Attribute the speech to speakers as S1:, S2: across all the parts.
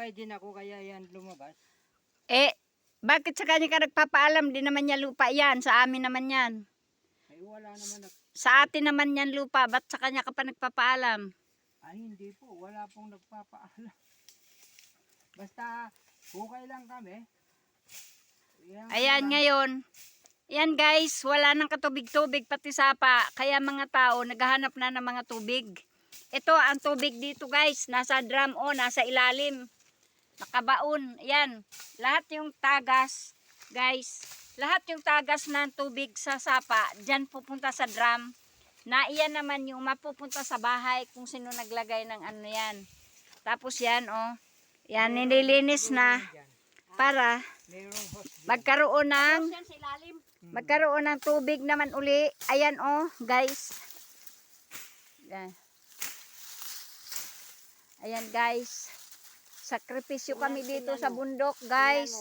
S1: hukay din ako kaya yan lumabas.
S2: Eh, bakit sa kanya ka nagpapaalam? Di naman niya lupa yan. Sa amin naman yan.
S1: Ay wala naman
S2: Sa atin naman yan lupa. Ba't sa kanya ka pa nagpapaalam?
S1: Ay hindi po, wala pong nagpapaalam. Basta hukay lang kami. Yan,
S2: Ayan ngayon. Yan guys, wala nang katubig-tubig pati sapa. Kaya mga tao naghahanap na ng mga tubig. Ito ang tubig dito guys. Nasa drum o nasa ilalim. Nakabaon. Yan. Lahat yung tagas guys. Lahat yung tagas ng tubig sa sapa. Diyan pupunta sa drum. Na iyan naman yung mapupunta sa bahay kung sino naglagay ng ano yan. Tapos yan oh. Yan nililinis na para magkaroon ng tubig naman uli. Ayan oh guys. Yan. Ayan guys. Sakripisyo kami dito sa bundok guys.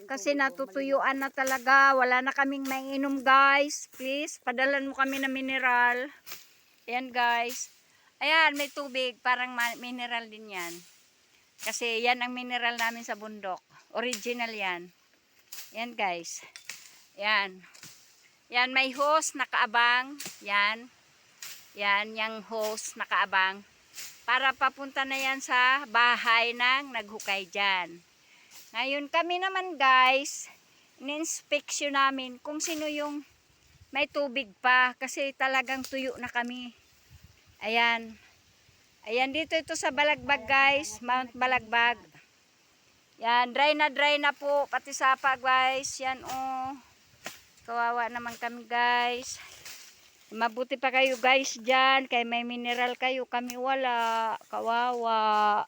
S2: Kasi natutuyuan na talaga. Wala na kaming mainom guys. Please, padalan mo kami ng mineral. Ayan guys. Ayan, may tubig. Parang mineral din yan. Kasi yan ang mineral namin sa bundok. Original yan. Ayan guys. Ayan. Yan, may hose nakaabang. Yan. Yan, yung hose nakaabang. Para papunta na yan sa bahay ng naghukay dyan. Ngayon kami naman guys, in-inspection namin kung sino yung may tubig pa. Kasi talagang tuyo na kami. Ayan. Ayan dito ito sa Balagbag guys. Mount Balagbag. Yan, dry na po. Pati sapa guys. Yan oh. Kawawa naman kami guys. Mabuti pa kayo guys dyan. Kaya may mineral kayo. Kami wala. Kawawa.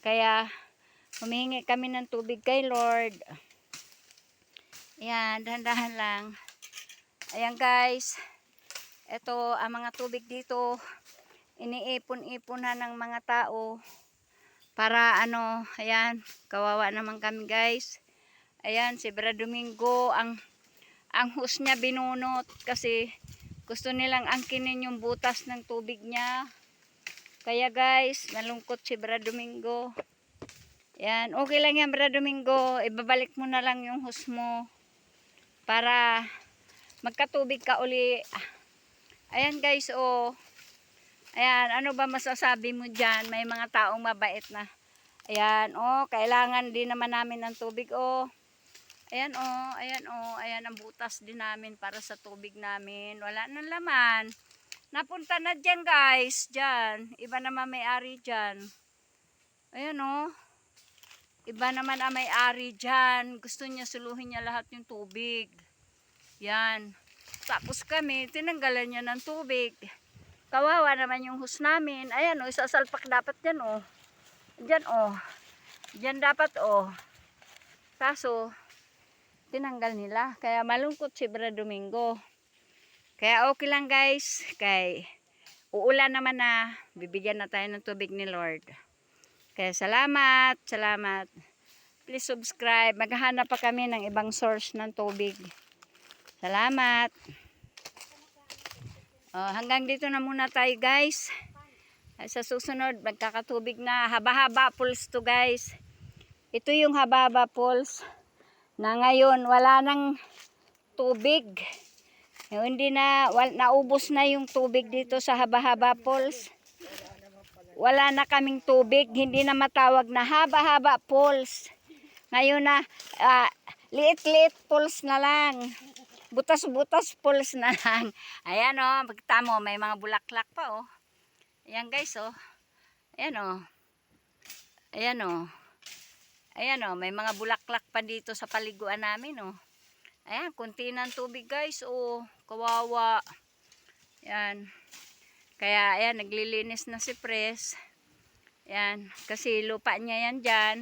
S2: Kaya humihingi kami ng tubig kay Lord. Ayan. Dahan-dahan lang. Ayan guys. Ito ang mga tubig dito. Iniipon-iponan ng mga tao. Para ano. Ayan. Kawawa naman kami guys. Ayan. Si Bra Domingo. Ang hose niya binunot. Kasi gusto nilang angkinin yung butas ng tubig niya. Kaya guys, malungkot si Bra Domingo. Yan, okay lang yan Bra Domingo. Ibabalik mo na lang yung hose mo. Para magkatubig ka uli. Ayan guys, oh. Ayan, ano ba masasabi mo dyan? May mga taong mabait na. Ayan, oh, kailangan din naman namin ng tubig, oh. Ayan oh, ayan oh, ayan ang butas din namin para sa tubig namin. Wala nang laman. Napunta na dyan guys, dyan. Iba naman may-ari dyan. Ayan oh. Iba naman ang may-ari dyan. Gusto niya suluhin niya lahat yung tubig. Yan. Tapos kami, tinanggalan niya ng tubig. Kawawa naman yung hose namin. Ayan oh, isasalpak dapat dyan oh. Dyan oh. Dyan dapat oh. Kaso, tinanggal nila. Kaya malungkot si Bra Domingo. Kaya okay lang guys. Kaya uulan naman na. Bibigyan na tayo ng tubig ni Lord. Kaya salamat. Salamat. Please subscribe. Maghahanap pa kami ng ibang source ng tubig. Salamat. Hanggang dito na muna tayo guys. Sa susunod magkakatubig na. Haba-haba pools to guys. Ito yung haba-haba pools. Na ngayon wala nang tubig. Hindi na naubos na yung tubig dito sa haba-haba falls. Wala na kaming tubig, hindi na matawag na haba-haba falls. Ngayon na liit-liit falls na lang. Butas-butas falls na lang. Ayan oh, magtamo may mga bulaklak pa oh. Ayan guys oh. Ayan oh. Ayan oh. Ayan o, may mga bulaklak pa dito sa paliguan namin o. Ayan, kunti ng tubig guys o. Kawawa. Ayan. Kaya ayan, naglilinis na si Pres. Ayan, kasi lupa niya yan dyan.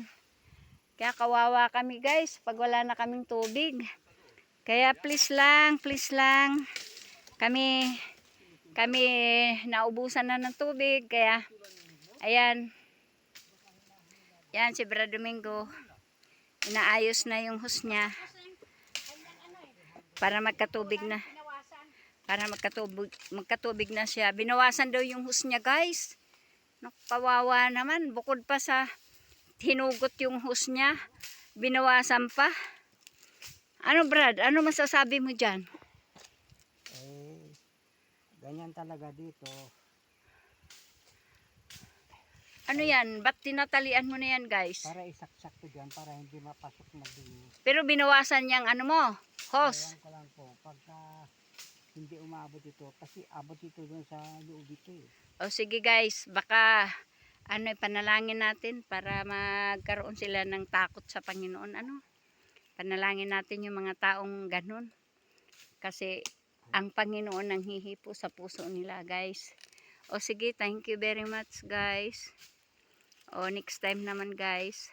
S2: Kaya kawawa kami guys pag wala na kaming tubig. Kaya please lang. Kami naubusan na ng tubig. Kaya, ayan. Yan si Bra Domingo. Inaayos na yung hose niya. Para magkatubig na. Para magkatubig na siya. Binawasan daw yung hose niya guys. Kawawa naman. Bukod pa sa hinugot yung hose niya. Binawasan pa. Ano Brad? Ano masasabi mo dyan?
S1: Ganyan talaga dito.
S2: Ano yan? Ba't tinatalian mo na yan guys?
S1: Para isaksak ko dyan para hindi mapasok na dumi.
S2: Pero binawasan niyang ano mo? Hose.
S1: Ewan ko lang po. Pagka hindi umabot ito. Kasi abot ito doon sa loob ito eh.
S2: O sige guys, baka panalangin natin para magkaroon sila ng takot sa Panginoon. Panalangin natin yung mga taong ganun. Kasi ang Panginoon ang hihipo sa puso nila guys. O sige, thank you very much guys. O next time naman guys.